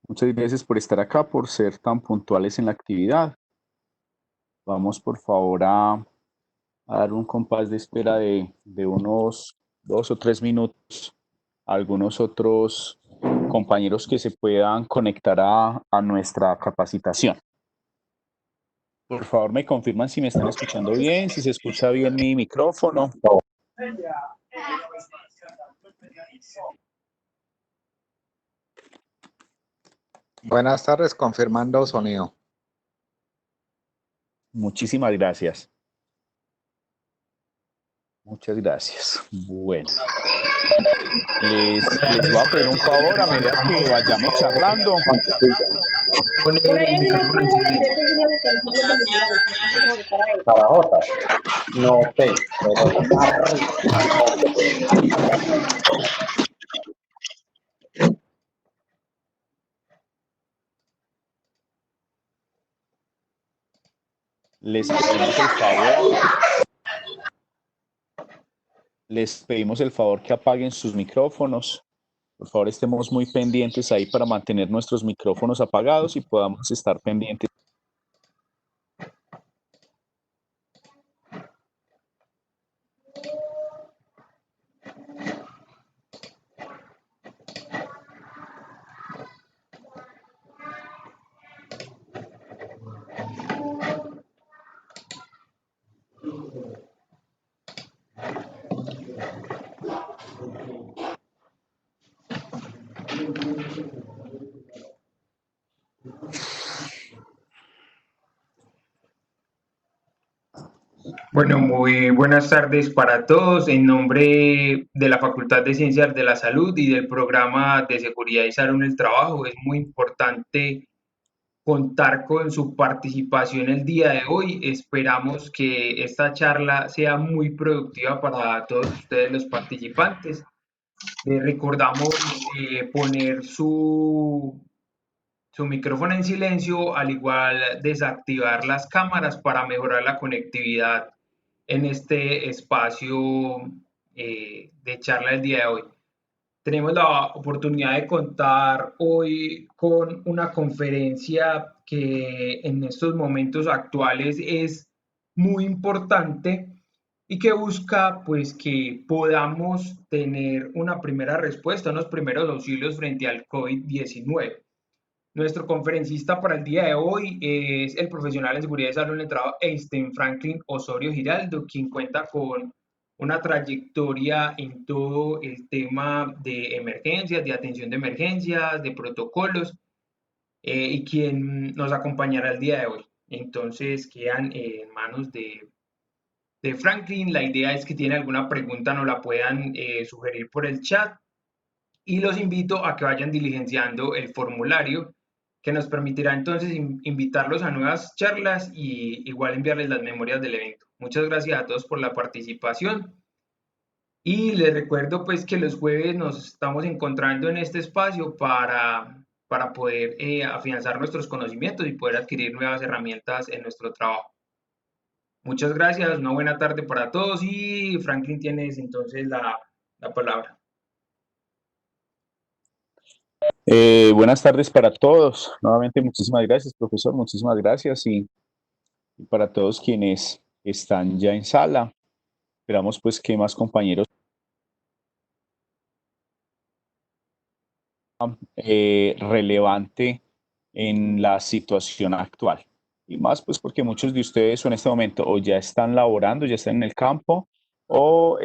Muchas gracias por estar acá, por ser tan puntuales en la actividad. Vamos por favor a dar un compás de espera de unos 2 o 3 minutos a algunos otros compañeros que se puedan conectar a nuestra capacitación. Por favor, me confirman si me están escuchando bien, si se escucha bien mi micrófono. Buenas tardes, confirmando sonido. Muchísimas gracias. Muchas gracias. Bueno, les voy a pedir un favor a medida que vayamos charlando. Poner el micrófono en silencio. Trabajota. No sé, pero Les pedimos el favor. Les pedimos el favor que apaguen sus micrófonos. Por favor, estemos muy pendientes ahí para mantener nuestros micrófonos apagados y podamos estar pendientes. Bueno, muy buenas tardes para todos. En nombre de la Facultad de Ciencias de la Salud y del Programa de Seguridad y Salud en el Trabajo, es muy importante contar con su participación el día de hoy. Esperamos que esta charla sea muy productiva para todos ustedes los participantes. Les recordamos poner su micrófono en silencio, al igual desactivar las cámaras para mejorar la conectividad en este espacio de charla del día de hoy. Tenemos la oportunidad de contar hoy con una conferencia que en estos momentos actuales es muy importante y que busca pues que podamos tener una primera respuesta, unos primeros auxilios frente al COVID-19. Nuestro conferencista para el día de hoy es el profesional en seguridad y salud en el trabajo Einstein Franklin Osorio Giraldo, quien cuenta con una trayectoria en todo el tema de emergencias, de atención de emergencias, de protocolos, y quien nos acompañará el día de hoy. Entonces quedan en manos de Franklin. La idea es que tiene alguna pregunta, nos la puedan sugerir por el chat y los invito a que vayan diligenciando el formulario que nos permitirá entonces invitarlos a nuevas charlas y igual enviarles las memorias del evento. Muchas gracias a todos por la participación y les recuerdo pues que los jueves nos estamos encontrando en este espacio para poder afianzar nuestros conocimientos y poder adquirir nuevas herramientas en nuestro trabajo. Muchas gracias, una buena tarde para todos y Franklin tienes entonces la palabra. Buenas tardes para todos. Nuevamente, muchísimas gracias, profesor. Muchísimas gracias y para todos quienes están ya en sala. Esperamos pues que más compañeros relevante en la situación actual. Y más pues porque muchos de ustedes en este momento o ya están laborando, ya están en el campo o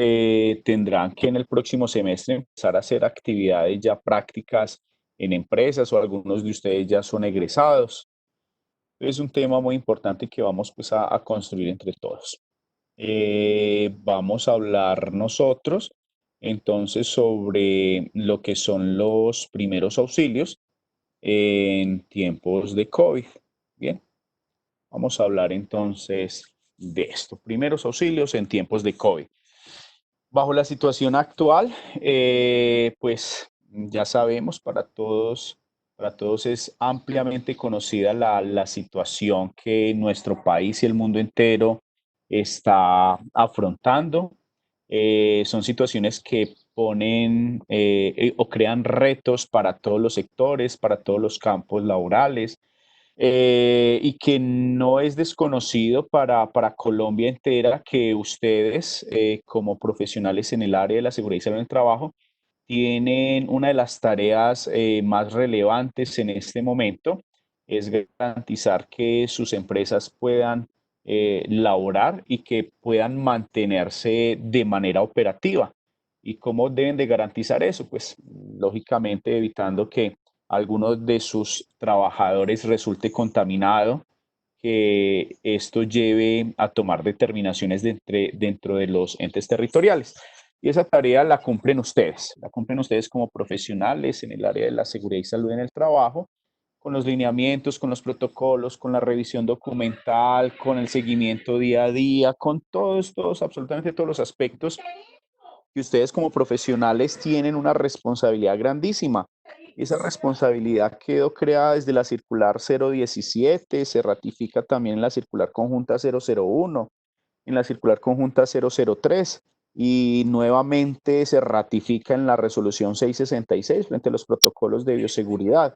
tendrán que en el próximo semestre empezar a hacer actividades ya prácticas en empresas o algunos de ustedes ya son egresados. Es un tema muy importante que vamos pues a construir entre todos. Vamos a hablar nosotros entonces sobre lo que son los primeros auxilios en tiempos de COVID. Bien, vamos a hablar entonces de esto. Primeros auxilios en tiempos de COVID. Bajo la situación actual, pues ya sabemos, para todos es ampliamente conocida la situación que nuestro país y el mundo entero está afrontando. Son situaciones que ponen o crean retos para todos los sectores, para todos los campos laborales, y que no es desconocido para Colombia entera que ustedes, como profesionales en el área de la seguridad y salud en el trabajo, tienen una de las tareas más relevantes en este momento, es garantizar que sus empresas puedan laborar y que puedan mantenerse de manera operativa. ¿Y cómo deben de garantizar eso? Pues lógicamente evitando que alguno de sus trabajadores resulte contaminado, que esto lleve a tomar determinaciones dentro de los entes territoriales. Y esa tarea la cumplen ustedes como profesionales en el área de la seguridad y salud en el trabajo, con los lineamientos, con los protocolos, con la revisión documental, con el seguimiento día a día, con absolutamente todos los aspectos que ustedes como profesionales tienen una responsabilidad grandísima. Esa responsabilidad quedó creada desde la circular 017, se ratifica también en la circular conjunta 001, en la circular conjunta 003 y nuevamente se ratifica en la resolución 666 frente a los protocolos de bioseguridad.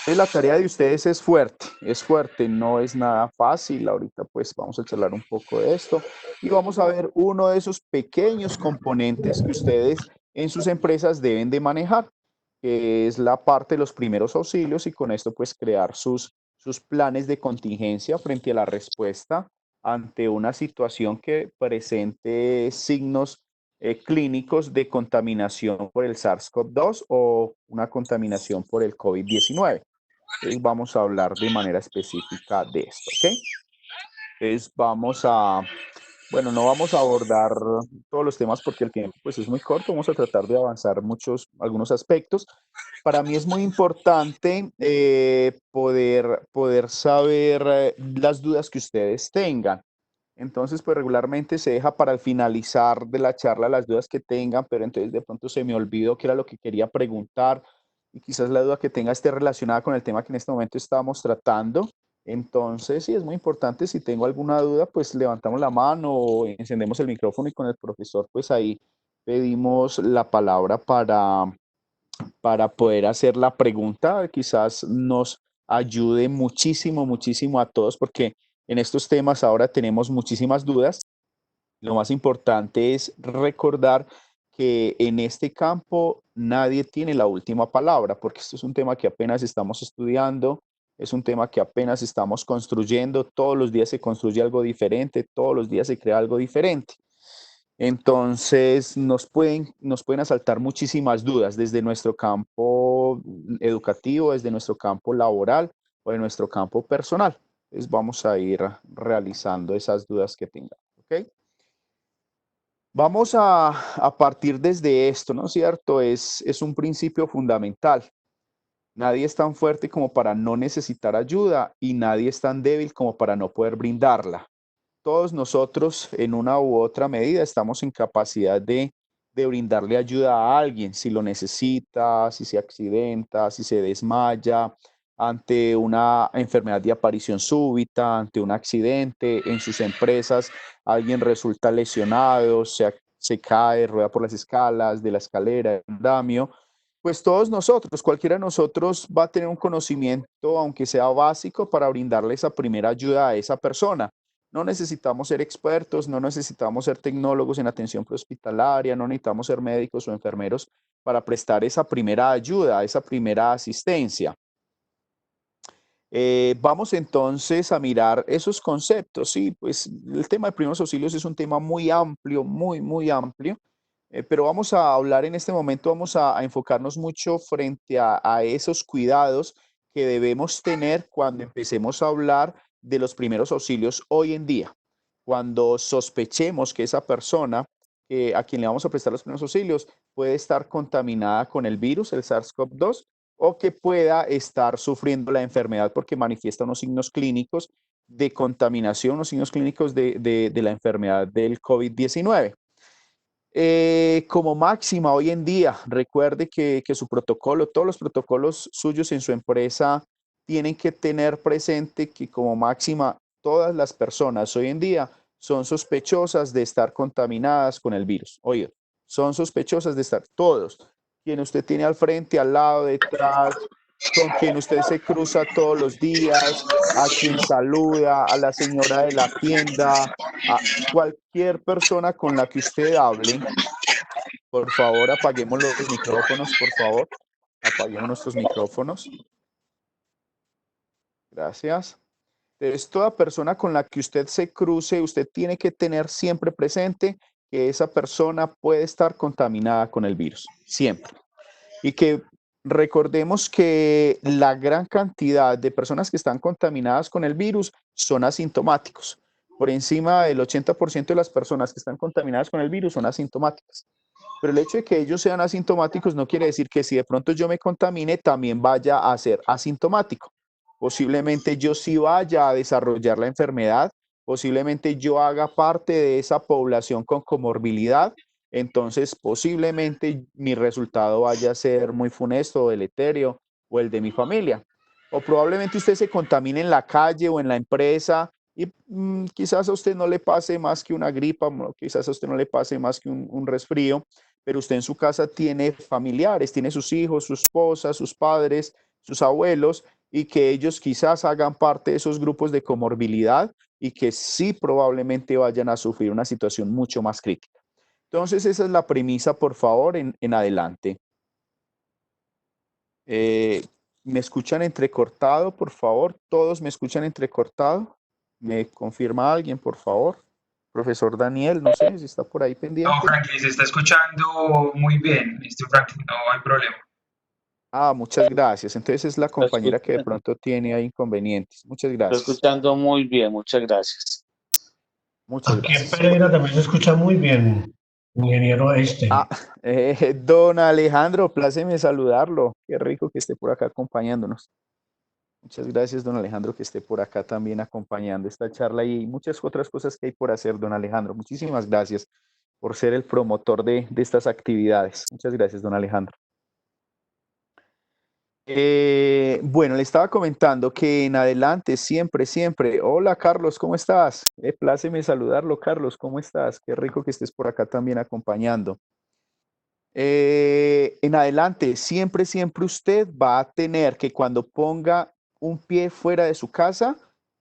Entonces, la tarea de ustedes es fuerte, no es nada fácil. Ahorita pues vamos a charlar un poco de esto y vamos a ver uno de esos pequeños componentes que ustedes en sus empresas deben de manejar, que es la parte de los primeros auxilios y con esto pues crear sus planes de contingencia frente a la respuesta ante una situación que presente signos clínicos de contaminación por el SARS-CoV-2 o una contaminación por el COVID-19. Entonces vamos a hablar de manera específica de esto, ¿ok? Entonces bueno, no vamos a abordar todos los temas porque el tiempo pues es muy corto, vamos a tratar de avanzar algunos aspectos. Para mí es muy importante poder saber las dudas que ustedes tengan. Entonces, pues regularmente se deja para el finalizar de la charla las dudas que tengan, pero entonces de pronto se me olvidó qué era lo que quería preguntar y quizás la duda que tenga esté relacionada con el tema que en este momento estamos tratando. Entonces, sí, es muy importante. Si tengo alguna duda, pues levantamos la mano o encendemos el micrófono y con el profesor, pues ahí pedimos la palabra para poder hacer la pregunta. Quizás nos ayude muchísimo, muchísimo a todos, porque en estos temas ahora tenemos muchísimas dudas. Lo más importante es recordar que en este campo nadie tiene la última palabra, porque esto es un tema que apenas estamos estudiando, es un tema que apenas estamos construyendo, todos los días se construye algo diferente, todos los días se crea algo diferente. Entonces, nos pueden asaltar muchísimas dudas desde nuestro campo educativo, desde nuestro campo laboral o de nuestro campo personal. Entonces, vamos a ir realizando esas dudas que tengan, ¿ok? Vamos a partir desde esto, ¿no es cierto? Es un principio fundamental. Nadie es tan fuerte como para no necesitar ayuda y nadie es tan débil como para no poder brindarla. Todos nosotros, en una u otra medida, estamos en capacidad de brindarle ayuda a alguien si lo necesita, si se accidenta, si se desmaya, ante una enfermedad de aparición súbita, ante un accidente en sus empresas, alguien resulta lesionado, se cae, rueda por las escalas de la escalera, un andamio. Pues todos nosotros, cualquiera de nosotros va a tener un conocimiento, aunque sea básico, para brindarle esa primera ayuda a esa persona. No necesitamos ser expertos, no necesitamos ser tecnólogos en atención prehospitalaria, no necesitamos ser médicos o enfermeros para prestar esa primera ayuda, esa primera asistencia. Vamos entonces a mirar esos conceptos. Sí, pues el tema de primeros auxilios es un tema muy amplio, muy, muy amplio, pero vamos a hablar en este momento, vamos a enfocarnos mucho frente a esos cuidados que debemos tener cuando empecemos a hablar de los primeros auxilios hoy en día. Cuando sospechemos que esa persona a quien le vamos a prestar los primeros auxilios puede estar contaminada con el virus, el SARS-CoV-2, o que pueda estar sufriendo la enfermedad porque manifiesta unos signos clínicos de contaminación, unos signos clínicos de la enfermedad del COVID-19. Como máxima hoy en día, recuerde que su protocolo, todos los protocolos suyos en su empresa tienen que tener presente que como máxima todas las personas hoy en día son sospechosas de estar contaminadas con el virus. Oye, son sospechosas de estar todos. Quien usted tiene al frente, al lado, detrás, con quien usted se cruza todos los días, a quien saluda, a la señora de la tienda, a cualquier persona con la que usted hable. Por favor, apaguemos los micrófonos, por favor. Apaguemos nuestros micrófonos. Gracias. Entonces, toda persona con la que usted se cruce, usted tiene que tener siempre presente que esa persona puede estar contaminada con el virus, siempre. Y que recordemos que la gran cantidad de personas que están contaminadas con el virus son asintomáticos. Por encima del 80% de las personas que están contaminadas con el virus son asintomáticas. Pero el hecho de que ellos sean asintomáticos no quiere decir que si de pronto yo me contamine, también vaya a ser asintomático. Posiblemente yo sí vaya a desarrollar la enfermedad, posiblemente yo haga parte de esa población con comorbilidad, entonces posiblemente mi resultado vaya a ser muy funesto o deleterio o el de mi familia. O probablemente usted se contamine en la calle o en la empresa y quizás a usted no le pase más que una gripa, quizás a usted no le pase más que un resfrío, pero usted en su casa tiene familiares, tiene sus hijos, su esposa, sus padres, sus abuelos, y que ellos quizás hagan parte de esos grupos de comorbilidad y que sí probablemente vayan a sufrir una situación mucho más crítica. Entonces, esa es la premisa, por favor, en adelante. ¿Me escuchan entrecortado, por favor? ¿Todos me escuchan entrecortado? ¿Me confirma alguien, por favor? Profesor Daniel, no sé si está por ahí No, pendiente. Franklin, se está escuchando muy bien. Franklin, no hay problema. Ah, muchas gracias. Entonces es la compañera que de Escucha- pronto tiene ahí inconvenientes. Muchas Estoy gracias. escuchando muy bien, muchas gracias. Muchas Aquí en gracias. Pereira también se escucha muy bien, ingeniero Ah, don Alejandro, pláceme saludarlo. Qué rico que esté por acá acompañándonos. Muchas gracias, don Alejandro, que esté por acá también acompañando esta charla y muchas otras cosas que hay por hacer, don Alejandro. Muchísimas gracias por ser el promotor de estas actividades. Muchas gracias, don Alejandro. Bueno, le estaba comentando que en adelante, siempre. Hola, Carlos, ¿cómo estás? Pláceme saludarlo, Carlos, ¿cómo estás? Qué rico que estés por acá también acompañando. En adelante, siempre usted va a tener que cuando ponga un pie fuera de su casa,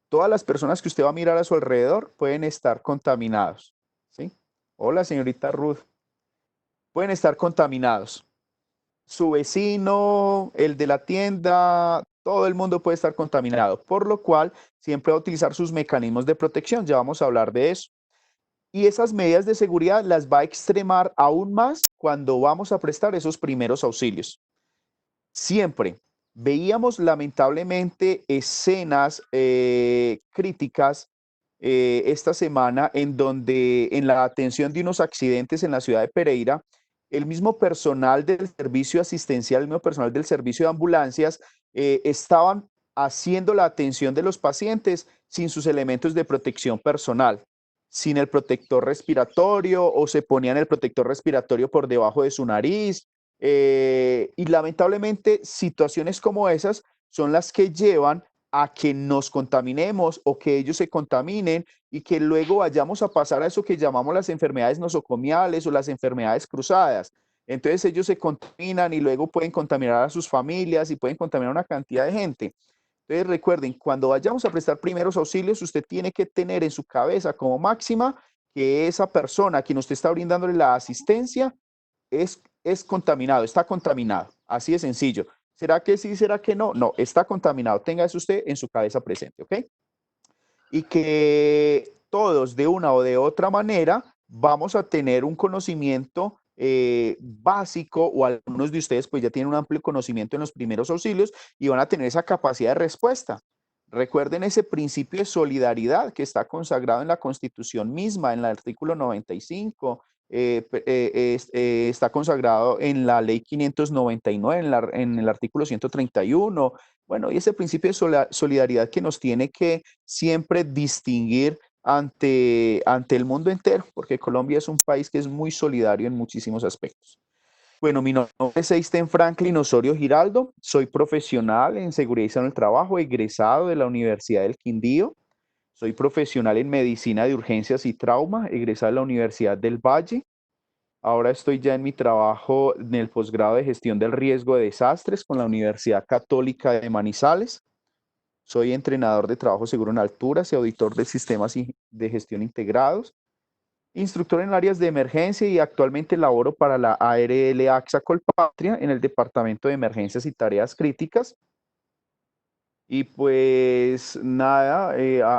todas las personas que usted va a mirar a su alrededor pueden estar contaminados, ¿sí? Hola, señorita Ruth. Pueden estar contaminados. Su vecino, el de la tienda, todo el mundo puede estar contaminado, por lo cual siempre va a utilizar sus mecanismos de protección. Ya vamos a hablar de eso. Y esas medidas de seguridad las va a extremar aún más cuando vamos a prestar esos primeros auxilios. Siempre veíamos lamentablemente escenas críticas esta semana en donde en la atención de unos accidentes en la ciudad de Pereira, el mismo personal del servicio asistencial, el mismo personal del servicio de ambulancias estaban haciendo la atención de los pacientes sin sus elementos de protección personal, sin el protector respiratorio o se ponían el protector respiratorio por debajo de su nariz. Y lamentablemente situaciones como esas son las que llevan a que nos contaminemos o que ellos se contaminen y que luego vayamos a pasar a eso que llamamos las enfermedades nosocomiales o las enfermedades cruzadas. Entonces ellos se contaminan y luego pueden contaminar a sus familias y pueden contaminar a una cantidad de gente. Entonces recuerden, cuando vayamos a prestar primeros auxilios, usted tiene que tener en su cabeza como máxima que esa persona a quien usted está brindándole la asistencia es contaminado, está contaminado. Así de sencillo. ¿Será que sí? ¿Será que no? No, está contaminado. Tenga eso usted en su cabeza presente, ¿ok? Y que todos de una o de otra manera vamos a tener un conocimiento básico o algunos de ustedes pues ya tienen un amplio conocimiento en los primeros auxilios y van a tener esa capacidad de respuesta. Recuerden ese principio de solidaridad que está consagrado en la Constitución misma, en el artículo 95, está consagrado en la ley 599, en el artículo 131. Bueno, y ese principio de solidaridad que nos tiene que siempre distinguir ante el mundo entero, porque Colombia es un país que es muy solidario en muchísimos aspectos. Bueno, mi nombre es Eisten Franklin Osorio Giraldo, soy profesional en seguridad y salud en el trabajo, egresado de la Universidad del Quindío, soy profesional en medicina de urgencias y trauma, egresado de la Universidad del Valle, Ahora estoy ya en mi trabajo en el posgrado de gestión del riesgo de desastres con la Universidad Católica de Manizales. Soy entrenador de trabajo seguro en alturas y auditor de sistemas de gestión integrados, instructor en áreas de emergencia y actualmente laboro para la ARL AXA Colpatria en el Departamento de Emergencias y Tareas Críticas. Y pues nada,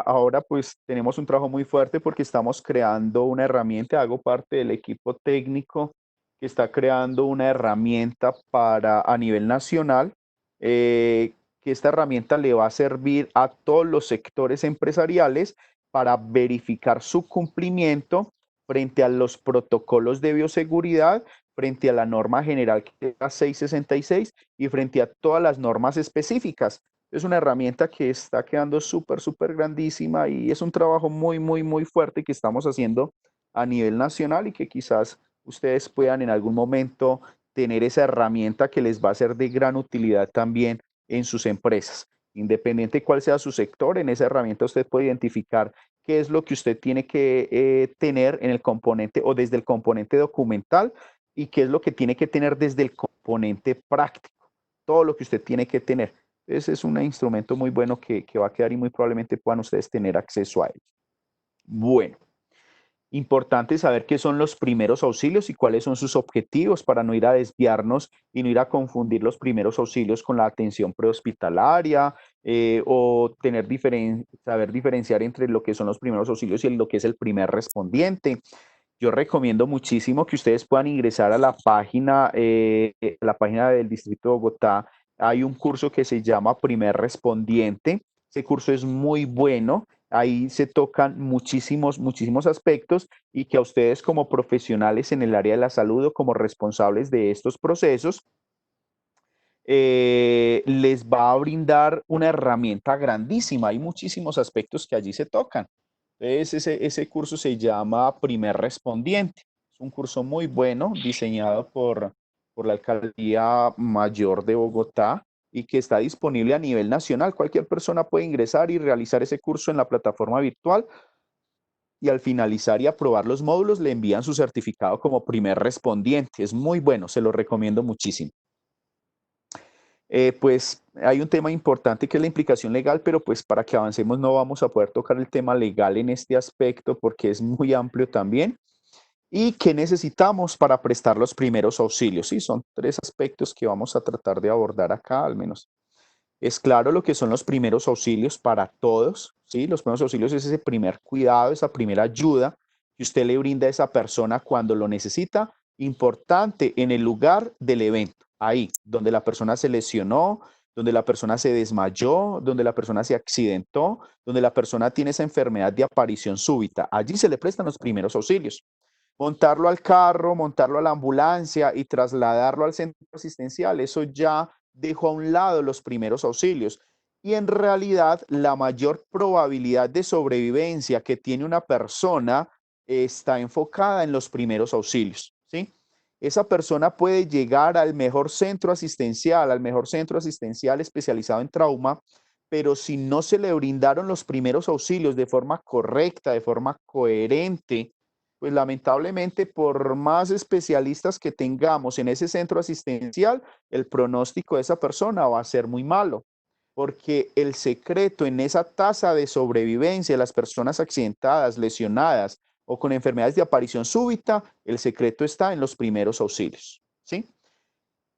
ahora pues tenemos un trabajo muy fuerte porque estamos creando una herramienta, hago parte del equipo técnico que está creando una herramienta para a nivel nacional, que esta herramienta le va a servir a todos los sectores empresariales para verificar su cumplimiento frente a los protocolos de bioseguridad, frente a la norma general que es la 666 y frente a todas las normas específicas. Es una herramienta que está quedando súper grandísima y es un trabajo muy fuerte que estamos haciendo a nivel nacional y que quizás ustedes puedan en algún momento tener esa herramienta que les va a ser de gran utilidad también en sus empresas. Independiente cuál sea su sector, en esa herramienta usted puede identificar qué es lo que usted tiene que tener en el componente o desde el componente documental y qué es lo que tiene que tener desde el componente práctico. Todo lo que usted tiene que tener. Ese es un instrumento muy bueno que va a quedar y muy probablemente puedan ustedes tener acceso a él. Bueno, importante saber qué son los primeros auxilios y cuáles son sus objetivos para no ir a desviarnos y no ir a confundir los primeros auxilios con la atención prehospitalaria o saber diferenciar entre lo que son los primeros auxilios y lo que es el primer respondiente. Yo recomiendo muchísimo que ustedes puedan ingresar a la página del Distrito de Bogotá. Hay un curso que se llama Primer Respondiente. Ese curso es muy bueno. Ahí se tocan muchísimos aspectos y que a ustedes como profesionales en el área de la salud o como responsables de estos procesos, les va a brindar una herramienta grandísima. Hay muchísimos aspectos que allí se tocan. Entonces, ese curso se llama Primer Respondiente. Es un curso muy bueno, diseñado por la Alcaldía Mayor de Bogotá y que está disponible a nivel nacional. Cualquier persona puede ingresar y realizar ese curso en la plataforma virtual y al finalizar y aprobar los módulos le envían su certificado como primer respondiente. Es muy bueno, se lo recomiendo muchísimo. Pues hay un tema importante que es la implicación legal, pero pues para que avancemos no vamos a poder tocar el tema legal en este aspecto porque es muy amplio también. ¿Y qué necesitamos para prestar los primeros auxilios? Sí, son 3 aspectos que vamos a tratar de abordar acá, al menos. Es claro lo que son los primeros auxilios para todos, ¿sí? Los primeros auxilios es ese primer cuidado, esa primera ayuda que usted le brinda a esa persona cuando lo necesita, importante en el lugar del evento, ahí, donde la persona se lesionó, donde la persona se desmayó, donde la persona se accidentó, donde la persona tiene esa enfermedad de aparición súbita. Allí se le prestan los primeros auxilios. Montarlo al carro, montarlo a la ambulancia y trasladarlo al centro asistencial, eso ya dejó a un lado los primeros auxilios. Y en realidad la mayor probabilidad de sobrevivencia que tiene una persona está enfocada en los primeros auxilios, ¿sí? Esa persona puede llegar al mejor centro asistencial especializado en trauma, pero si no se le brindaron los primeros auxilios de forma correcta, de forma coherente, pues lamentablemente por más especialistas que tengamos en ese centro asistencial, el pronóstico de esa persona va a ser muy malo, porque el secreto en esa tasa de sobrevivencia de las personas accidentadas, lesionadas o con enfermedades de aparición súbita, el secreto está en los primeros auxilios, ¿sí?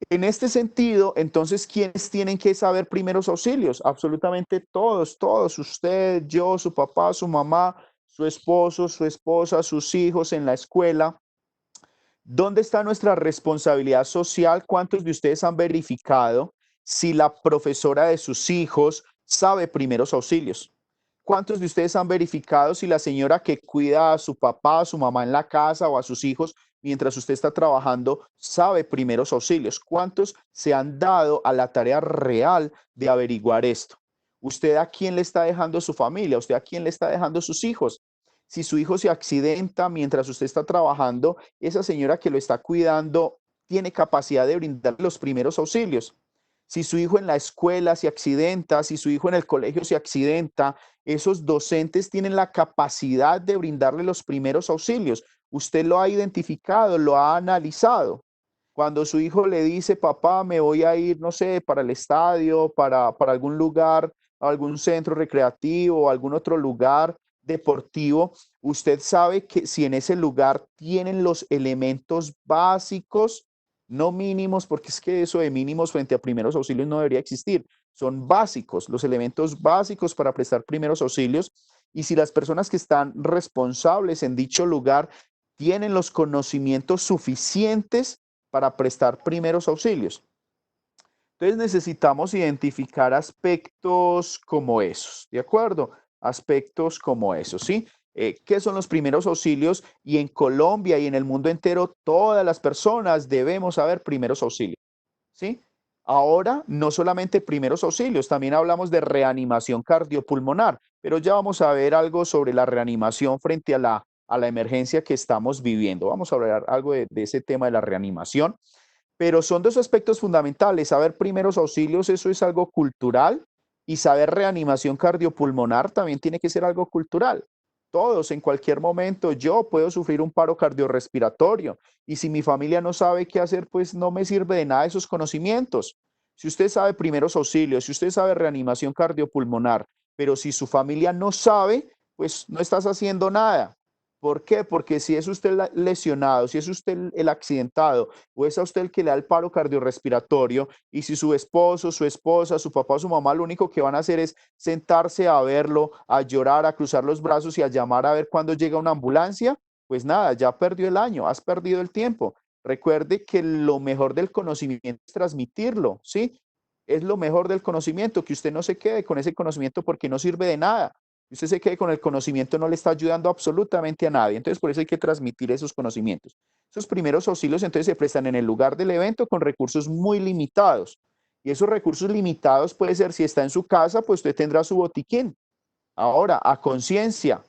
En este sentido, entonces, ¿quiénes tienen que saber primeros auxilios? Absolutamente todos, usted, yo, su papá, su mamá, su esposo, su esposa, sus hijos en la escuela. ¿Dónde está nuestra responsabilidad social? ¿Cuántos de ustedes han verificado si la profesora de sus hijos sabe primeros auxilios? ¿Cuántos de ustedes han verificado si la señora que cuida a su papá, a su mamá en la casa o a sus hijos mientras usted está trabajando sabe primeros auxilios? ¿Cuántos se han dado a la tarea real de averiguar esto? ¿Usted a quién le está dejando su familia? ¿Usted a quién le está dejando sus hijos? Si su hijo se accidenta mientras usted está trabajando, esa señora que lo está cuidando tiene capacidad de brindar los primeros auxilios. Si su hijo en la escuela se accidenta, si su hijo en el colegio se accidenta, esos docentes tienen la capacidad de brindarle los primeros auxilios. usted lo ha identificado, lo ha analizado. Cuando su hijo le dice, papá, me voy a ir, no sé, para el estadio, para algún lugar, algún centro recreativo, algún otro lugar deportivo, usted sabe que si en ese lugar tienen los elementos básicos, no mínimos, porque es que eso de mínimos frente a primeros auxilios no debería existir, son básicos, los elementos básicos para prestar primeros auxilios. Y si las personas que están responsables en dicho lugar tienen los conocimientos suficientes para prestar primeros auxilios. Entonces necesitamos identificar aspectos como esos, ¿de acuerdo? Aspectos como esos, ¿sí? ¿Qué son los primeros auxilios? Y en Colombia y en el mundo entero, todas las personas debemos saber primeros auxilios, ¿sí? Ahora, no solamente primeros auxilios, también hablamos de reanimación cardiopulmonar, pero ya vamos a ver algo sobre la reanimación frente a la emergencia que estamos viviendo. Vamos a hablar algo de ese tema de la reanimación. Pero son dos aspectos fundamentales. Saber primeros auxilios, eso es algo cultural, y saber reanimación cardiopulmonar también tiene que ser algo cultural. Todos, en cualquier momento, yo puedo sufrir un paro cardiorrespiratorio y si mi familia no sabe qué hacer, pues no me sirve de nada esos conocimientos. Si usted sabe primeros auxilios, si usted sabe reanimación cardiopulmonar, pero si su familia no sabe, pues no estás haciendo nada. ¿Por qué? Porque si es usted lesionado, si es usted el accidentado, o es a usted el que le da el paro cardiorrespiratorio, y si su esposo, su esposa, su papá o su mamá lo único que van a hacer es sentarse a verlo, a llorar, a cruzar los brazos y a llamar a ver cuándo llega una ambulancia, pues nada, ya perdió el año, has perdido el tiempo. Recuerde que lo mejor del conocimiento es transmitirlo, ¿sí? Es lo mejor del conocimiento, que usted no se quede con ese conocimiento porque no sirve de nada. Usted se quede con el conocimiento no le está ayudando absolutamente a nadie. Entonces, por eso hay que transmitir esos conocimientos. Esos primeros auxilios entonces se prestan en el lugar del evento con recursos muy limitados. Y esos recursos limitados puede ser, si está en su casa, pues usted tendrá su botiquín. Ahora, a conciencia,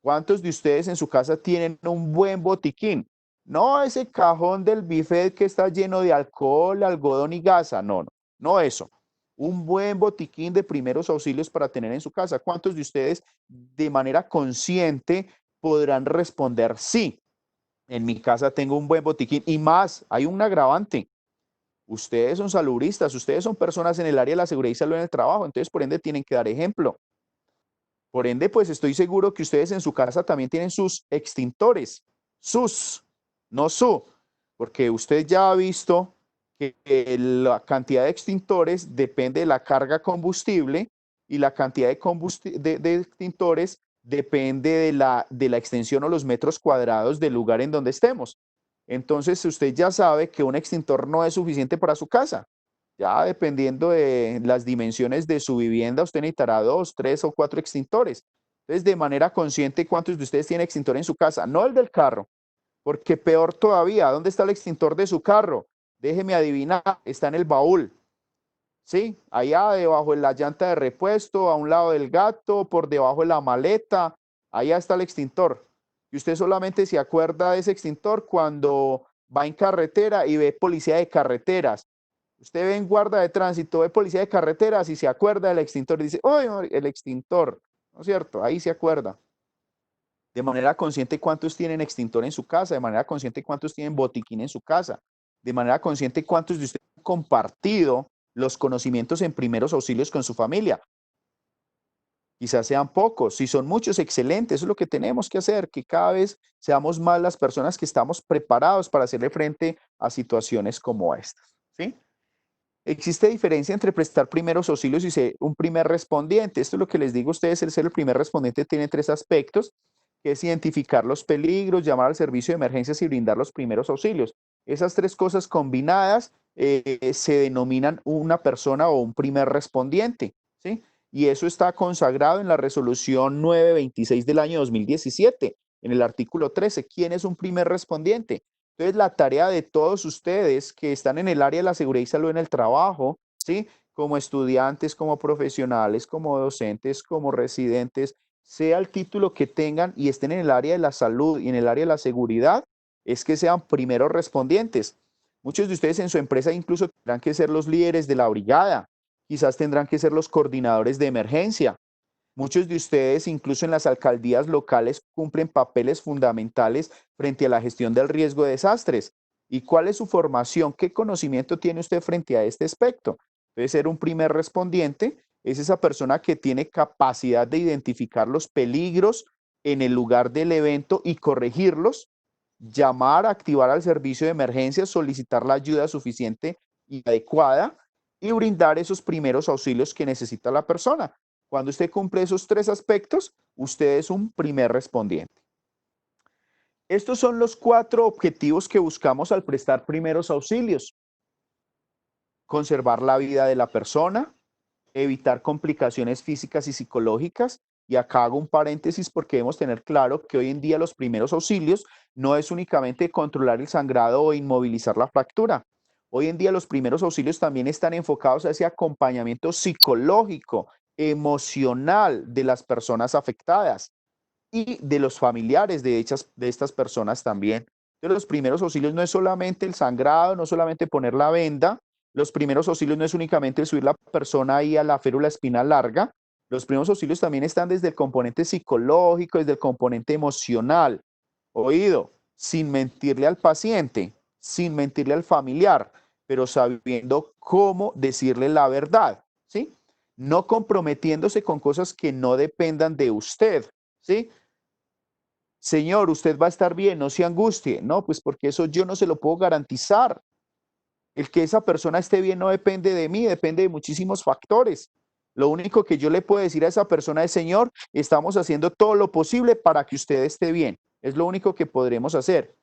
¿cuántos de ustedes en su casa tienen un buen botiquín? No ese cajón del buffet que está lleno de alcohol, algodón y gasa. No, no, no eso. Un buen botiquín de primeros auxilios para tener en su casa. ¿Cuántos de ustedes de manera consciente podrán responder sí? En mi casa tengo un buen botiquín y más, hay un agravante. Ustedes son salubristas, ustedes son personas en el área de la seguridad y salud en el trabajo, entonces por ende tienen que dar ejemplo. Por ende, pues estoy seguro que ustedes en su casa también tienen sus extintores, no su, porque usted ya ha visto que la cantidad de extintores depende de la carga combustible y la cantidad de extintores depende de la extensión o los metros cuadrados del lugar en donde estemos. Entonces, usted ya sabe que un extintor no es suficiente para su casa. Ya dependiendo de las dimensiones de su vivienda, usted necesitará 2, 3 o 4 extintores. Entonces, de manera consciente, ¿cuántos de ustedes tienen extintor en su casa? No el del carro, porque peor todavía, ¿dónde está el extintor de su carro? Déjeme adivinar, está en el baúl. ¿Sí? Allá debajo de la llanta de repuesto, a un lado del gato, por debajo de la maleta, allá está el extintor. Y usted solamente se acuerda de ese extintor cuando va en carretera y ve policía de carreteras. Usted ve en guarda de tránsito, ve policía de carreteras y se acuerda del extintor y dice, ¡ay, el extintor! ¿No es cierto? Ahí se acuerda. De manera consciente, ¿cuántos tienen extintor en su casa? De manera consciente, ¿cuántos tienen botiquín en su casa? De manera consciente, ¿cuántos de ustedes han compartido los conocimientos en primeros auxilios con su familia? Quizás sean pocos, si son muchos, excelentes, eso es lo que tenemos que hacer, que cada vez seamos más las personas que estamos preparados para hacerle frente a situaciones como estas, ¿sí? Existe diferencia entre prestar primeros auxilios y ser un primer respondiente. Esto es lo que les digo a ustedes, el ser el primer respondiente tiene 3 aspectos, que es identificar los peligros, llamar al servicio de emergencias y brindar los primeros auxilios. Esas 3 cosas combinadas se denominan una persona o un primer respondiente, ¿sí? Y eso está consagrado en la resolución 926 del año 2017, en el artículo 13. ¿Quién es un primer respondiente? Entonces, la tarea de todos ustedes que están en el área de la seguridad y salud en el trabajo, ¿sí? Como estudiantes, como profesionales, como docentes, como residentes, sea el título que tengan y estén en el área de la salud y en el área de la seguridad, es que sean primeros respondientes. Muchos de ustedes en su empresa incluso tendrán que ser los líderes de la brigada, quizás tendrán que ser los coordinadores de emergencia. Muchos de ustedes, incluso en las alcaldías locales, cumplen papeles fundamentales frente a la gestión del riesgo de desastres. ¿Y cuál es su formación? ¿Qué conocimiento tiene usted frente a este aspecto? Debe ser un primer respondiente, es esa persona que tiene capacidad de identificar los peligros en el lugar del evento y corregirlos, llamar, activar al servicio de emergencia, solicitar la ayuda suficiente y adecuada y brindar esos primeros auxilios que necesita la persona. Cuando usted cumple esos tres aspectos, usted es un primer respondiente. Estos son los 4 objetivos que buscamos al prestar primeros auxilios. Conservar la vida de la persona, evitar complicaciones físicas y psicológicas. Y acá hago un paréntesis porque debemos tener claro que hoy en día los primeros auxilios no es únicamente controlar el sangrado o inmovilizar la fractura. Hoy en día los primeros auxilios también están enfocados a ese acompañamiento psicológico, emocional de las personas afectadas y de los familiares de estas personas también. Entonces, los primeros auxilios no es solamente el sangrado, no solamente poner la venda, los primeros auxilios no es únicamente subir la persona ahí a la férula espinal larga, los primeros auxilios también están desde el componente psicológico, desde el componente emocional. Oído, sin mentirle al paciente, sin mentirle al familiar, pero sabiendo cómo decirle la verdad, ¿sí? No comprometiéndose con cosas que no dependan de usted, ¿sí? Señor, usted va a estar bien, no se angustie. No, pues porque eso yo no se lo puedo garantizar. El que esa persona esté bien no depende de mí, depende de muchísimos factores. Lo único que yo le puedo decir a esa persona es, Señor, estamos haciendo todo lo posible para que usted esté bien. Es lo único que podremos hacer.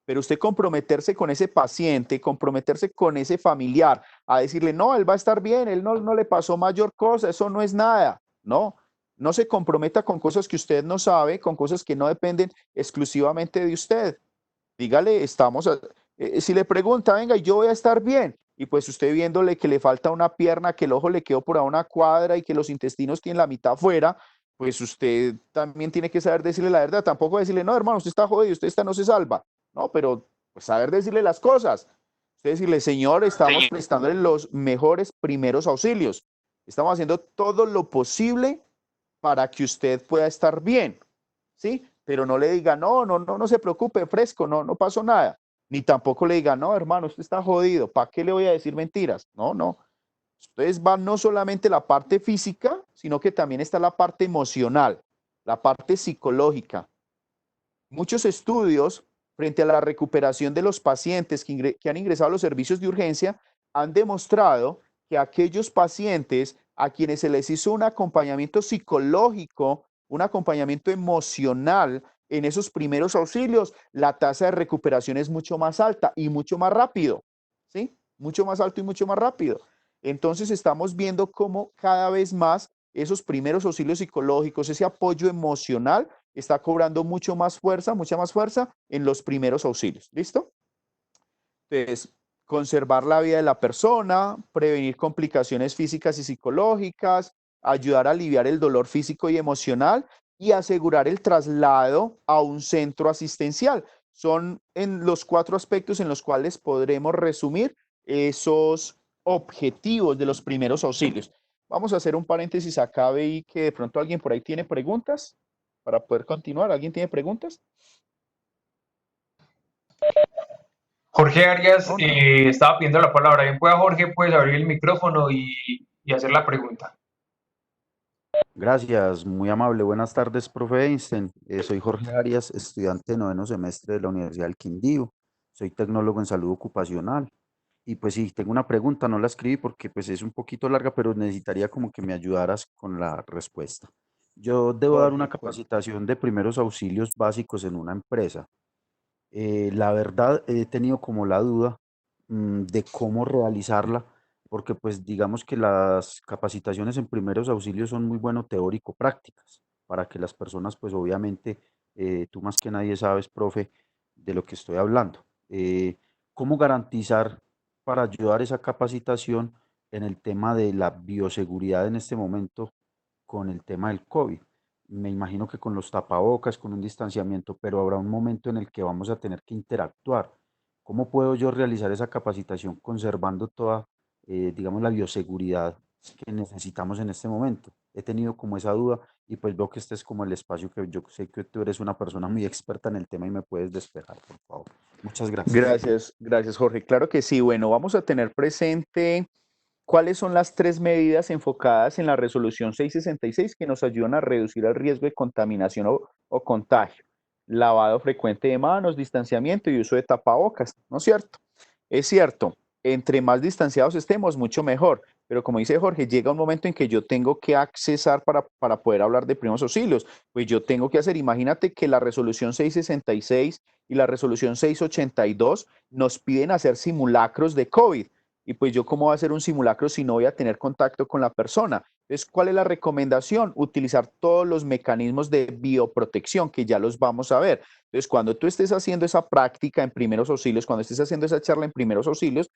Pero usted comprometerse con ese paciente, comprometerse con ese familiar, a decirle, no, él va a estar bien, él no le pasó mayor cosa, eso no es nada. No, no se comprometa con cosas que usted no sabe, con cosas que no dependen exclusivamente de usted. Dígale, si le pregunta, venga, yo voy a estar bien, y pues usted viéndole que le falta una pierna, que el ojo le quedó por a una cuadra y que los intestinos tienen la mitad afuera, pues usted también tiene que saber decirle la verdad. Tampoco decirle, no, hermano, usted está jodido, usted no se salva. No, pero pues saber decirle las cosas. Usted decirle, señor, estamos prestándole los mejores primeros auxilios. Estamos haciendo todo lo posible para que usted pueda estar bien, ¿sí? Pero no le diga, no se preocupe, fresco, no pasó nada. Ni tampoco le diga, no, hermano, usted está jodido, ¿para qué le voy a decir mentiras? No. Entonces va no solamente la parte física, sino que también está la parte emocional, la parte psicológica. Muchos estudios frente a la recuperación de los pacientes que han ingresado a los servicios de urgencia han demostrado que aquellos pacientes a quienes se les hizo un acompañamiento psicológico, un acompañamiento emocional en esos primeros auxilios, la tasa de recuperación es mucho más alta y mucho más rápido, ¿sí? Mucho más alto y mucho más rápido. Entonces estamos viendo cómo cada vez más esos primeros auxilios psicológicos, ese apoyo emocional, está cobrando mucha más fuerza en los primeros auxilios. ¿Listo? Entonces, conservar la vida de la persona, prevenir complicaciones físicas y psicológicas, ayudar a aliviar el dolor físico y emocional y asegurar el traslado a un centro asistencial. Son en los 4 aspectos en los cuales podremos resumir esos objetivos de los primeros auxilios. Vamos a hacer un paréntesis acá, y que de pronto alguien por ahí tiene preguntas para poder continuar. ¿Alguien tiene preguntas? Jorge Arias No. estaba pidiendo la palabra. Bien, pueda Jorge, puedes abrir el micrófono y hacer la pregunta. Gracias, muy amable. Buenas tardes, profe Einstein. Soy Jorge Arias, estudiante de 9º semestre de la Universidad del Quindío. Soy tecnólogo en salud ocupacional. Y pues sí, tengo una pregunta, no la escribí porque pues es un poquito larga, pero necesitaría como que me ayudaras con la respuesta. Yo debo dar una Jorge, capacitación de primeros auxilios básicos en una empresa. La verdad, he tenido como la duda de cómo realizarla, porque pues digamos que las capacitaciones en primeros auxilios son muy bueno teórico-prácticas, para que las personas pues obviamente, tú más que nadie sabes, profe, de lo que estoy hablando. ¿Cómo garantizar para ayudar esa capacitación en el tema de la bioseguridad en este momento con el tema del COVID? Me imagino que con los tapabocas, con un distanciamiento, pero habrá un momento en el que vamos a tener que interactuar. ¿Cómo puedo yo realizar esa capacitación conservando toda, digamos, la bioseguridad que necesitamos en este momento? he tenido como esa duda y pues veo que este es como el espacio que yo sé que tú eres una persona muy experta en el tema y me puedes despejar, por favor. Muchas gracias. Gracias, Jorge. Claro que sí. Bueno, vamos a tener presente cuáles son las tres medidas enfocadas en la resolución 666 que nos ayudan a reducir el riesgo de contaminación o contagio. Lavado frecuente de manos, distanciamiento y uso de tapabocas, ¿no es cierto? Es cierto, entre más distanciados estemos, mucho mejor. Pero como dice Jorge, llega un momento en que yo tengo que accesar para poder hablar de primeros auxilios. Pues yo tengo que hacer, imagínate que la resolución 666 y la resolución 682 nos piden hacer simulacros de COVID. Y pues yo, ¿cómo voy a hacer un simulacro si no voy a tener contacto con la persona? Entonces, ¿cuál es la recomendación? Utilizar todos los mecanismos de bioprotección que ya los vamos a ver. Entonces, cuando tú estés haciendo esa práctica en primeros auxilios, cuando estés haciendo esa charla en primeros auxilios,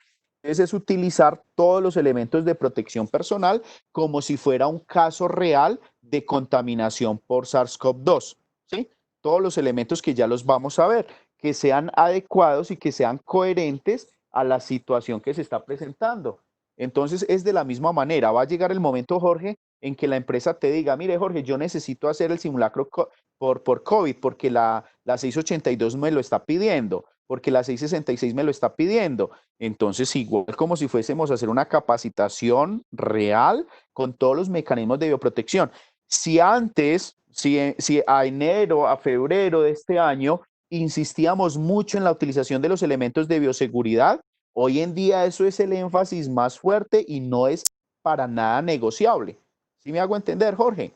es utilizar todos los elementos de protección personal como si fuera un caso real de contaminación por SARS-CoV-2, ¿sí? Todos los elementos que ya los vamos a ver, que sean adecuados y que sean coherentes a la situación que se está presentando. Entonces, es de la misma manera. Va a llegar el momento, Jorge, en que la empresa te diga, mire, Jorge, yo necesito hacer el simulacro por COVID, porque la 682 me lo está pidiendo, porque la 666 me lo está pidiendo. Entonces, igual como si fuésemos a hacer una capacitación real con todos los mecanismos de bioprotección. Si antes, si a enero, a febrero de este año, insistíamos mucho en la utilización de los elementos de bioseguridad, hoy en día eso es el énfasis más fuerte y no es para nada negociable. ¿Sí me hago entender, Jorge?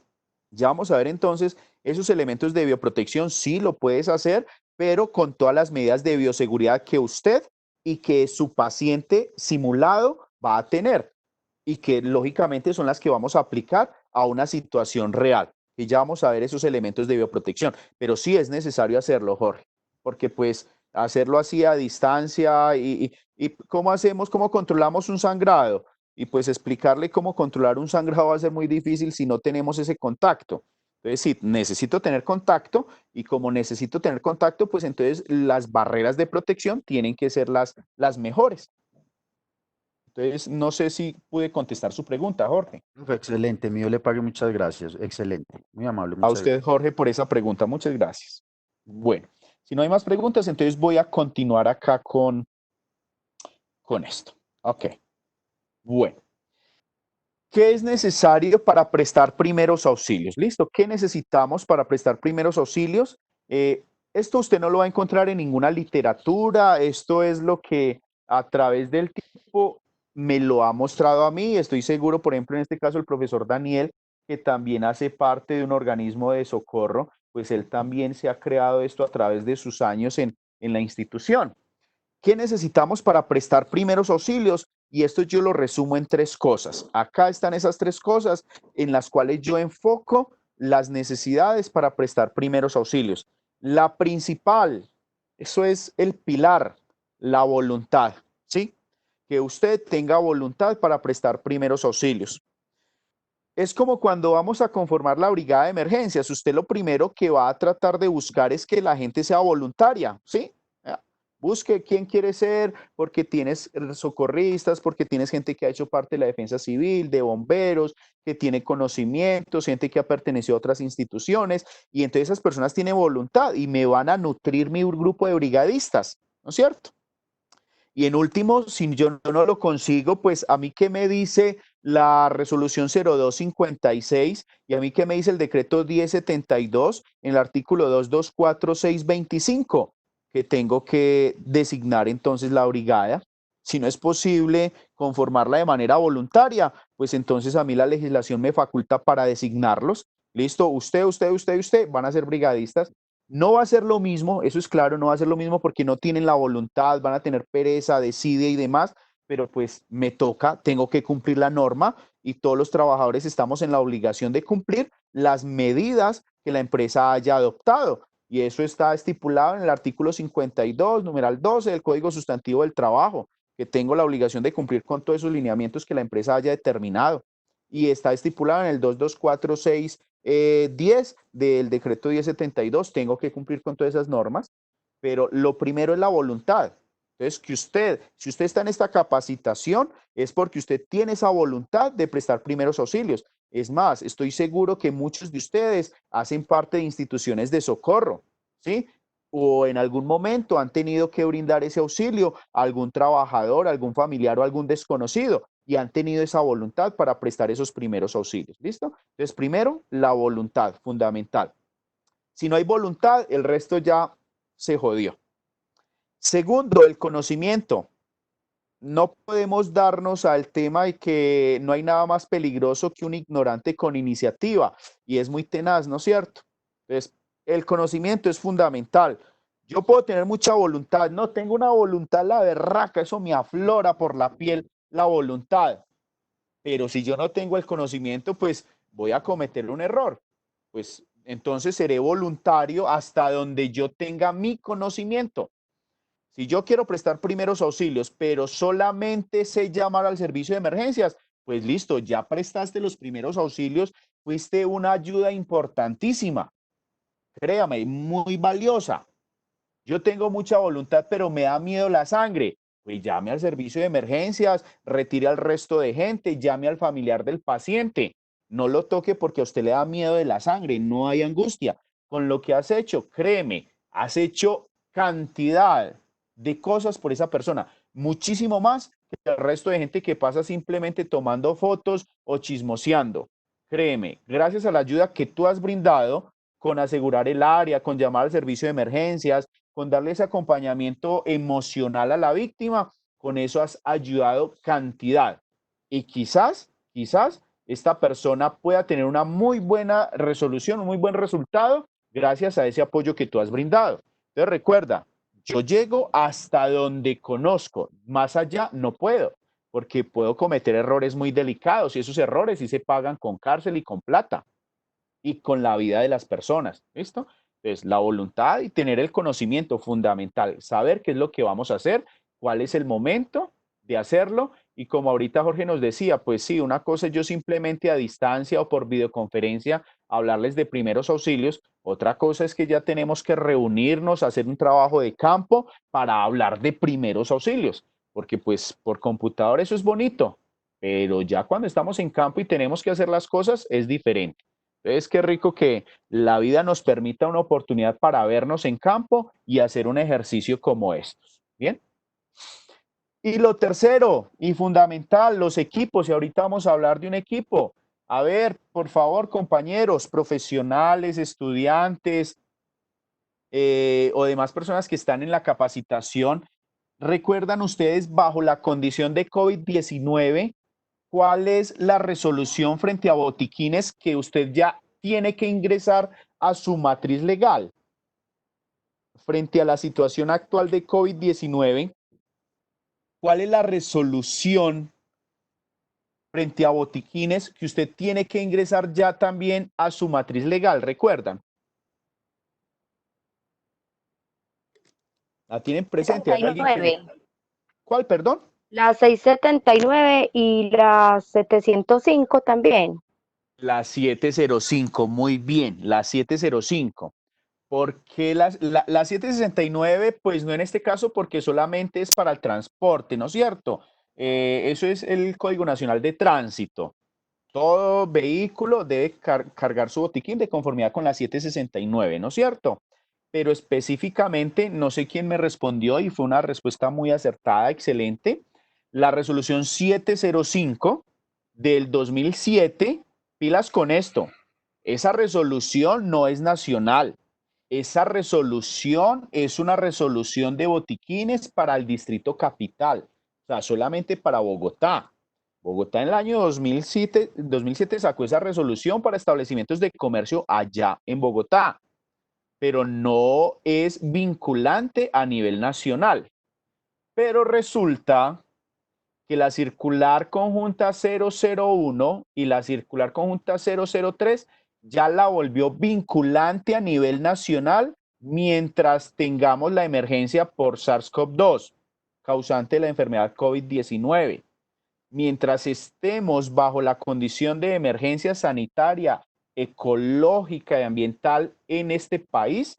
Ya vamos a ver entonces esos elementos de bioprotección, sí lo puedes hacer, pero con todas las medidas de bioseguridad que usted y que su paciente simulado va a tener y que lógicamente son las que vamos a aplicar a una situación real. Y ya vamos a ver esos elementos de bioprotección, pero sí es necesario hacerlo, Jorge, porque pues hacerlo así a distancia y ¿cómo hacemos, cómo controlamos un sangrado? Y pues explicarle cómo controlar un sangrado va a ser muy difícil si no tenemos ese contacto. Entonces, sí, necesito tener contacto y como necesito tener contacto, pues entonces las barreras de protección tienen que ser las mejores. Entonces, no sé si pude contestar su pregunta, Jorge. Fue excelente, mío le pague, muchas gracias. Excelente, muy amable, A muchas usted, Jorge, por esa pregunta. Muchas gracias. Bueno, si no hay más preguntas, entonces voy a continuar acá con esto. Ok, bueno. ¿Qué es necesario para prestar primeros auxilios? ¿Listo? ¿Qué necesitamos para prestar primeros auxilios? Esto usted no lo va a encontrar en ninguna literatura. Esto es lo que a través del tiempo me lo ha mostrado a mí. Estoy seguro, por ejemplo, en este caso, el profesor Daniel, que también hace parte de un organismo de socorro, pues él también se ha creado esto a través de sus años en la institución. ¿Qué necesitamos para prestar primeros auxilios? Y esto yo lo resumo en tres cosas. Acá están esas tres cosas en las cuales yo enfoco las necesidades para prestar primeros auxilios. La principal, eso es el pilar, la voluntad, ¿sí? Que usted tenga voluntad para prestar primeros auxilios. Es como cuando vamos a conformar la brigada de emergencias. Usted lo primero que va a tratar de buscar es que la gente sea voluntaria, ¿sí? Busque quién quiere ser, porque tienes socorristas, porque tienes gente que ha hecho parte de la defensa civil, de bomberos, que tiene conocimientos, gente que ha pertenecido a otras instituciones, y entonces esas personas tienen voluntad y me van a nutrir mi grupo de brigadistas, ¿no es cierto? Y en último, si yo no lo consigo, pues a mí qué me dice la resolución 0256 y a mí qué me dice el decreto 1072 en el artículo 224625, que tengo que designar entonces la brigada. Si no es posible conformarla de manera voluntaria, pues entonces a mí la legislación me faculta para designarlos. Listo, usted van a ser brigadistas. No va a ser lo mismo, eso es claro, no va a ser lo mismo porque no tienen la voluntad, van a tener pereza, desidia y demás, pero pues me toca, tengo que cumplir la norma y todos los trabajadores estamos en la obligación de cumplir las medidas que la empresa haya adoptado. Y eso está estipulado en el artículo 52, numeral 12 del Código Sustantivo del Trabajo, que tengo la obligación de cumplir con todos esos lineamientos que la empresa haya determinado. Y está estipulado en el 2246 10 del decreto 1072, tengo que cumplir con todas esas normas, pero lo primero es la voluntad. Entonces, si usted está en esta capacitación, es porque usted tiene esa voluntad de prestar primeros auxilios. Es más, estoy seguro que muchos de ustedes hacen parte de instituciones de socorro, ¿sí? O en algún momento han tenido que brindar ese auxilio a algún trabajador, algún familiar o algún desconocido y han tenido esa voluntad para prestar esos primeros auxilios. ¿Listo? Entonces, primero, la voluntad, fundamental. Si no hay voluntad, el resto ya se jodió. Segundo, el conocimiento. No podemos darnos al tema de que no hay nada más peligroso que un ignorante con iniciativa y es muy tenaz, ¿no es cierto? Entonces, el conocimiento es fundamental. Yo puedo tener mucha voluntad, no tengo una voluntad la berraca, eso me aflora por la piel, la voluntad. Pero si yo no tengo el conocimiento, pues voy a cometer un error. Pues entonces seré voluntario hasta donde yo tenga mi conocimiento. Si yo quiero prestar primeros auxilios, pero solamente sé llamar al servicio de emergencias, pues listo, ya prestaste los primeros auxilios, fuiste una ayuda importantísima, créame, muy valiosa. Yo tengo mucha voluntad, pero me da miedo la sangre. Pues llame al servicio de emergencias, retire al resto de gente, llame al familiar del paciente. No lo toque porque a usted le da miedo de la sangre, no hay angustia. Con lo que has hecho, créeme, has hecho cantidad de cosas por esa persona, muchísimo más que el resto de gente que pasa simplemente tomando fotos o chismoseando. Créeme, gracias a la ayuda que tú has brindado con asegurar el área, con llamar al servicio de emergencias, con darle ese acompañamiento emocional a la víctima, con eso has ayudado cantidad. Y quizás esta persona pueda tener una muy buena resolución, un muy buen resultado gracias a ese apoyo que tú has brindado. Entonces recuerda, yo llego hasta donde conozco, más allá no puedo, porque puedo cometer errores muy delicados y esos errores sí se pagan con cárcel y con plata y con la vida de las personas. ¿Listo? Entonces, la voluntad y tener el conocimiento fundamental, saber qué es lo que vamos a hacer, cuál es el momento de hacerlo. Y como ahorita Jorge nos decía, pues sí, una cosa es yo simplemente a distancia o por videoconferencia hablarles de primeros auxilios. Otra cosa es que ya tenemos que reunirnos, hacer un trabajo de campo para hablar de primeros auxilios, porque pues por computador eso es bonito, pero ya cuando estamos en campo y tenemos que hacer las cosas es diferente. Entonces, qué rico que la vida nos permita una oportunidad para vernos en campo y hacer un ejercicio como estos. Bien. Y lo tercero y fundamental, los equipos. Y ahorita vamos a hablar de un equipo. A ver, por favor, compañeros, profesionales, estudiantes o demás personas que están en la capacitación, ¿recuerdan ustedes bajo la condición de COVID-19 cuál es la resolución frente a botiquines que usted ya tiene que ingresar a su matriz legal? Frente a la situación actual de COVID-19, ¿cuál es la resolución frente a botiquines que usted tiene que ingresar ya también a su matriz legal? ¿Recuerdan? ¿La tienen presente? ¿Hay alguien que... 79. ¿Cuál, perdón? La 679 y la 705 también. La 705, muy bien, la 705. Porque la 769, pues no en este caso, porque solamente es para el transporte, ¿no es cierto? Eso es el Código Nacional de Tránsito. Todo vehículo debe cargar su botiquín de conformidad con la 769, ¿no es cierto? Pero específicamente, no sé quién me respondió y fue una respuesta muy acertada, excelente. La resolución 705 del 2007, pilas con esto. Esa resolución no es nacional. Esa resolución es una resolución de botiquines para el Distrito Capital, o sea, solamente para Bogotá. Bogotá en el año 2007 sacó esa resolución para establecimientos de comercio allá en Bogotá, pero no es vinculante a nivel nacional. Pero resulta que la circular conjunta 001 y la circular conjunta 003 ya la volvió vinculante a nivel nacional mientras tengamos la emergencia por SARS-CoV-2, causante de la enfermedad COVID-19. Mientras estemos bajo la condición de emergencia sanitaria, ecológica y ambiental en este país,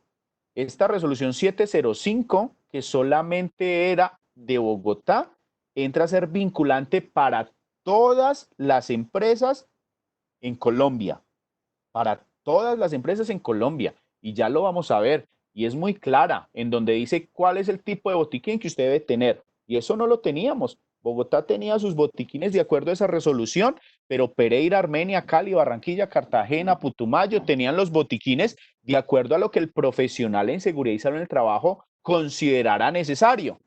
esta resolución 705, que solamente era de Bogotá, entra a ser vinculante para todas las empresas en Colombia, para todas las empresas en Colombia, y ya lo vamos a ver, y es muy clara, en donde dice cuál es el tipo de botiquín que usted debe tener, y eso no lo teníamos. Bogotá tenía sus botiquines de acuerdo a esa resolución, pero Pereira, Armenia, Cali, Barranquilla, Cartagena, Putumayo tenían los botiquines de acuerdo a lo que el profesional en seguridad y salud en el trabajo considerara necesario,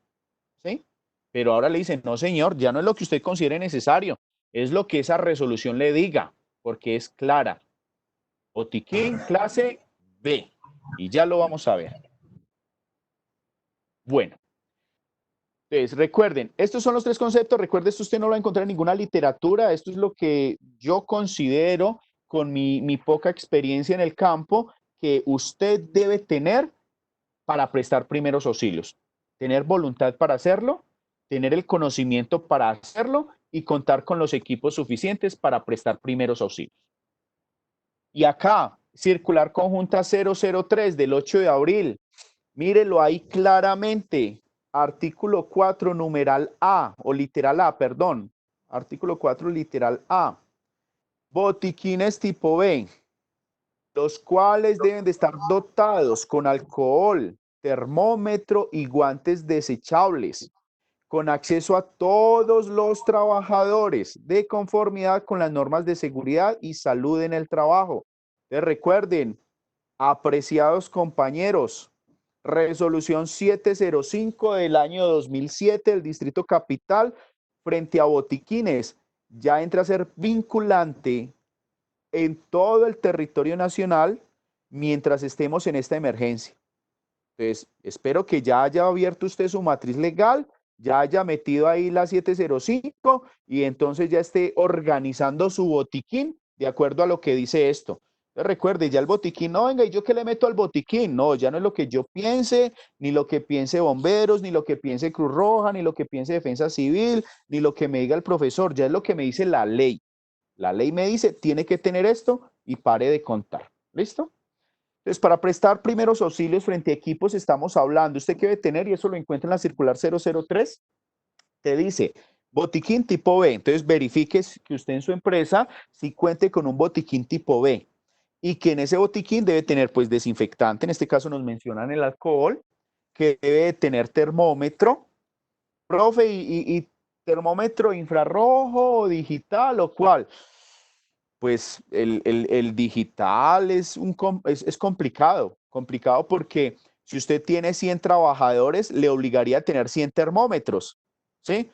¿sí? Pero ahora le dicen, no señor, ya no es lo que usted considere necesario, es lo que esa resolución le diga, porque es clara. Botiquín clase B. Y ya lo vamos a ver. Bueno. Entonces, recuerden, estos son los tres conceptos. Recuerde, esto usted no lo va a encontrar en ninguna literatura. Esto es lo que yo considero, con mi poca experiencia en el campo, que usted debe tener para prestar primeros auxilios. Tener voluntad para hacerlo, tener el conocimiento para hacerlo y contar con los equipos suficientes para prestar primeros auxilios. Y acá, circular conjunta 003 del 8 de abril. Mírelo ahí claramente. Artículo 4, numeral A, o literal A, perdón. Artículo 4, literal A. Botiquines tipo B, los cuales deben de estar dotados con alcohol, termómetro y guantes desechables, con acceso a todos los trabajadores de conformidad con las normas de seguridad y salud en el trabajo. Entonces, recuerden, apreciados compañeros, resolución 705 del año 2007 del Distrito Capital frente a botiquines ya entra a ser vinculante en todo el territorio nacional mientras estemos en esta emergencia. Entonces, espero que ya haya abierto usted su matriz legal, ya haya metido ahí la 705 y entonces ya esté organizando su botiquín de acuerdo a lo que dice esto. Recuerde, ya el botiquín, no, venga, ¿y yo qué le meto al botiquín? No, ya no es lo que yo piense, ni lo que piense bomberos, ni lo que piense Cruz Roja, ni lo que piense Defensa Civil, ni lo que me diga el profesor, ya es lo que me dice la ley. La ley me dice, tiene que tener esto y pare de contar. ¿Listo? Entonces, para prestar primeros auxilios frente a equipos estamos hablando, usted que debe tener, y eso lo encuentra en la circular 003, te dice, botiquín tipo B. Entonces, verifique que usted en su empresa sí cuente con un botiquín tipo B. Y que en ese botiquín debe tener pues desinfectante, en este caso nos mencionan el alcohol, que debe tener termómetro, profe, y termómetro infrarrojo o digital o cuál. Pues el digital es complicado porque si usted tiene 100 trabajadores, le obligaría a tener 100 termómetros, ¿sí?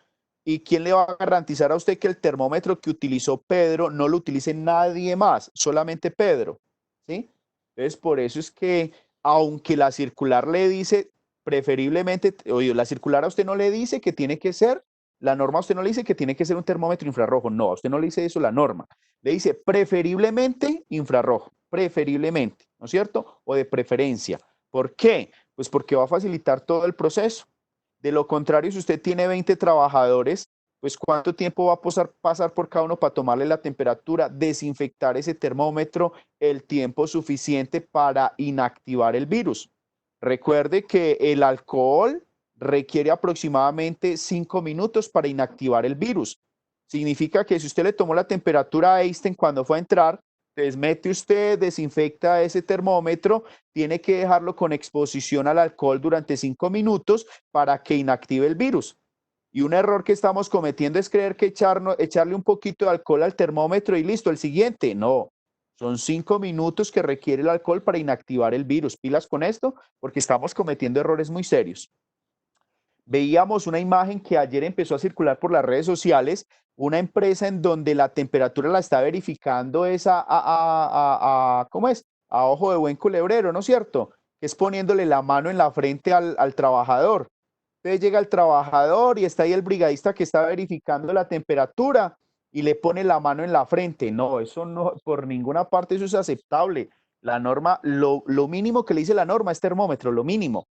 ¿Y quién le va a garantizar a usted que el termómetro que utilizó Pedro no lo utilice nadie más, solamente Pedro? ¿Sí? Entonces, por eso es que, aunque la circular le dice preferiblemente, oye, la circular a usted no le dice que tiene que ser, la norma a usted no le dice que tiene que ser un termómetro infrarrojo, no, a usted no le dice eso la norma, le dice preferiblemente infrarrojo, preferiblemente, ¿no es cierto? O de preferencia. ¿Por qué? Pues porque va a facilitar todo el proceso. De lo contrario, si usted tiene 20 trabajadores, pues ¿cuánto tiempo va a pasar por cada uno para tomarle la temperatura, desinfectar ese termómetro, el tiempo suficiente para inactivar el virus? Recuerde que el alcohol requiere aproximadamente 5 minutos para inactivar el virus. Significa que si usted le tomó la temperatura a Einstein cuando fue a entrar, entonces mete usted, desinfecta ese termómetro, tiene que dejarlo con exposición al alcohol durante 5 minutos para que inactive el virus. Y un error que estamos cometiendo es creer que echarle un poquito de alcohol al termómetro y listo, el siguiente. No, son 5 minutos que requiere el alcohol para inactivar el virus. Pilas con esto porque estamos cometiendo errores muy serios. Veíamos una imagen que ayer empezó a circular por las redes sociales, una empresa en donde la temperatura la está verificando es ¿cómo es? A ojo de buen culebrero, ¿no es cierto? Que es poniéndole la mano en la frente al trabajador. Entonces llega el trabajador y está ahí el brigadista que está verificando la temperatura y le pone la mano en la frente. No, eso no, por ninguna parte eso es aceptable. La norma, lo mínimo que le dice la norma es termómetro, lo mínimo.